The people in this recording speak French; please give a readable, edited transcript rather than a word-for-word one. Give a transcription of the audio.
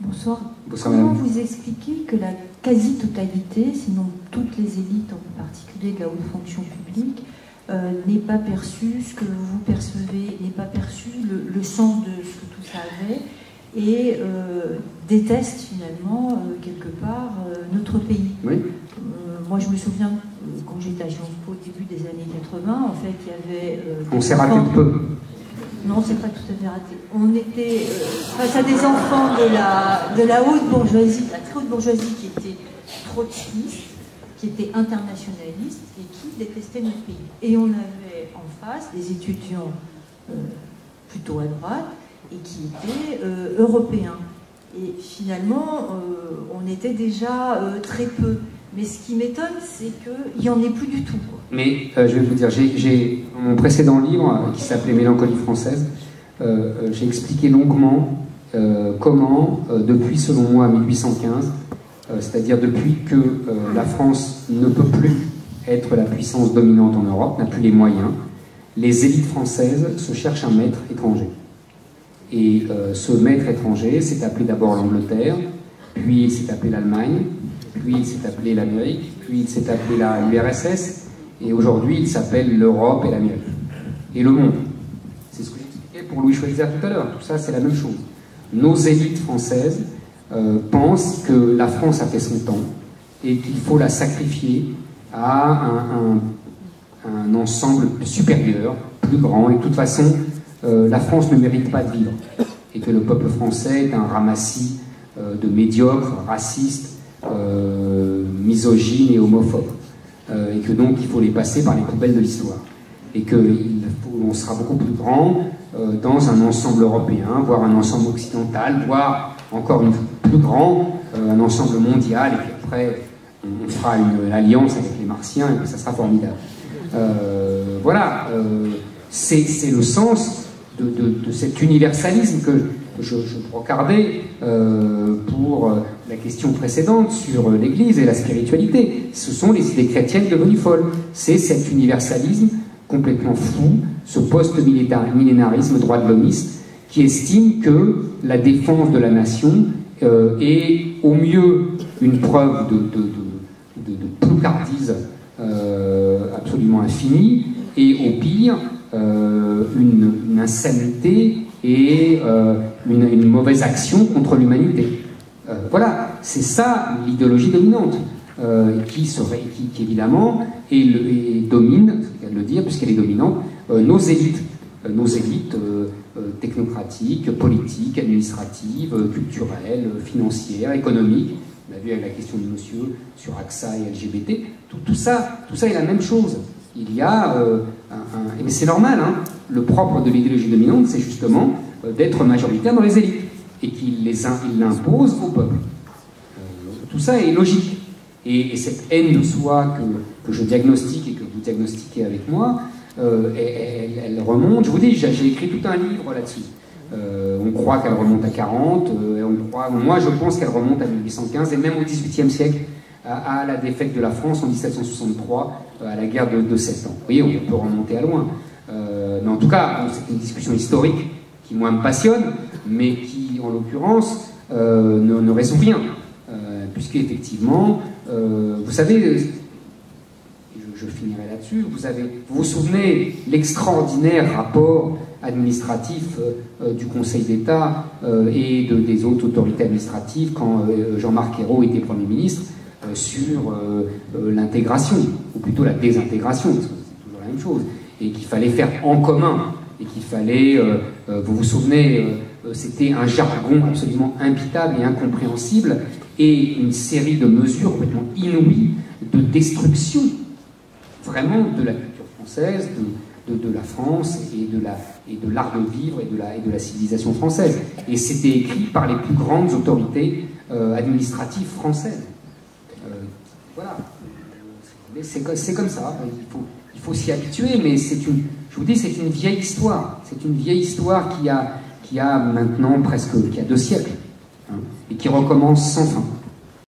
Bonsoir. Bonsoir, Comment madame. vous expliquez que la quasi-totalité, sinon toutes les élites, en particulier de la haute fonction publique, n'ait pas perçu ce que vous percevez, n'ait pas perçu le sens de ce que tout ça avait, et déteste finalement, quelque part, notre pays. Oui. Moi, je me souviens, quand j'étais à Sciences Po au début des années 80, en fait, il y avait... On s'est raté un peu. Non, c'est pas tout à fait raté. On était face à des enfants de la haute bourgeoisie, de la très haute bourgeoisie qui était trotskistes, qui étaient internationalistes et qui détestaient notre pays. Et on avait en face des étudiants plutôt à droite et qui étaient européens. Et finalement, on était déjà très peu. Mais ce qui m'étonne, c'est qu'il n'y en ait plus du tout, quoi. Mais je vais vous dire, j'ai mon précédent livre qui s'appelait Mélancolie française, j'ai expliqué longuement comment, depuis, selon moi, 1815, c'est-à-dire depuis que la France ne peut plus être la puissance dominante en Europe, n'a plus les moyens, les élites françaises se cherchent un maître étranger. Et ce maître étranger s'est appelé d'abord l'Angleterre, puis il s'est appelé l'Allemagne, puis il s'est appelé l'Amérique, puis il s'est appelé l'URSS, et aujourd'hui il s'appelle l'Europe et l'Amérique. Et le monde. C'est ce que j'expliquais pour Louis Schweitzer tout à l'heure. Tout ça, c'est la même chose. Nos élites françaises pensent que la France a fait son temps et qu'il faut la sacrifier à un ensemble supérieur, plus grand, et de toute façon, la France ne mérite pas de vivre. Et que le peuple français est un ramassis de médiocres, racistes, misogynes et homophobes. Et que donc il faut les passer par les poubelles de l'histoire. Et qu'on sera beaucoup plus grand dans un ensemble européen, voire un ensemble occidental, voire encore plus grand, un ensemble mondial, et puis après on fera une alliance avec les Martiens, et puis ça sera formidable. Voilà, c'est le sens de cet universalisme que je brocardais pour la question précédente sur l'Église et la spiritualité. Ce sont les idées chrétiennes devenues folles. C'est cet universalisme complètement fou, ce post-millénarisme droit de l'homiste, qui estime que la défense de la nation est au mieux une preuve de ploucardise absolument infinie, et au pire une insanité et une mauvaise action contre l'humanité. Voilà, c'est ça l'idéologie dominante, qui évidemment domine, c'est le cas de le dire, puisqu'elle est dominante, nos élites technocratiques, politiques, administratives, culturelles, financières, économiques. On a vu avec la question de monsieur sur AXA et LGBT, tout ça est la même chose. Il y a mais c'est normal, hein, le propre de l'idéologie dominante, c'est justement d'être majoritaire dans les élites, et qu'il l'impose au peuple. Tout ça est logique. Et cette haine de soi que je diagnostique et que vous diagnostiquez avec moi, elle remonte, je vous dis, j'ai écrit tout un livre là-dessus. On croit qu'elle remonte à 40, moi je pense qu'elle remonte à 1815, et même au XVIIIe siècle, à la défaite de la France en 1763, à la guerre de 7 ans. Vous voyez, on peut remonter à loin. Mais en tout cas, c'est une discussion historique qui, moi, me passionne, mais qui, en l'occurrence, ne résout rien. Puisqu'effectivement, vous savez, je finirai là-dessus, vous vous souvenez l'extraordinaire rapport administratif du Conseil d'État et des autres autorités administratives quand Jean-Marc Ayrault était Premier ministre, sur l'intégration, ou plutôt la désintégration, parce que c'est toujours la même chose, et qu'il fallait faire en commun, et qu'il fallait, vous vous souvenez, c'était un jargon absolument impitable et incompréhensible, et une série de mesures complètement inouïes de destruction, vraiment, de la culture française, de la France, et de l'art de vivre, et de la civilisation française. Et c'était écrit par les plus grandes autorités administratives françaises. Voilà, c'est comme ça, il faut s'y habituer, mais je vous dis, c'est une vieille histoire, c'est une vieille histoire qui a maintenant qui a 2 siècles, hein, et qui recommence sans fin.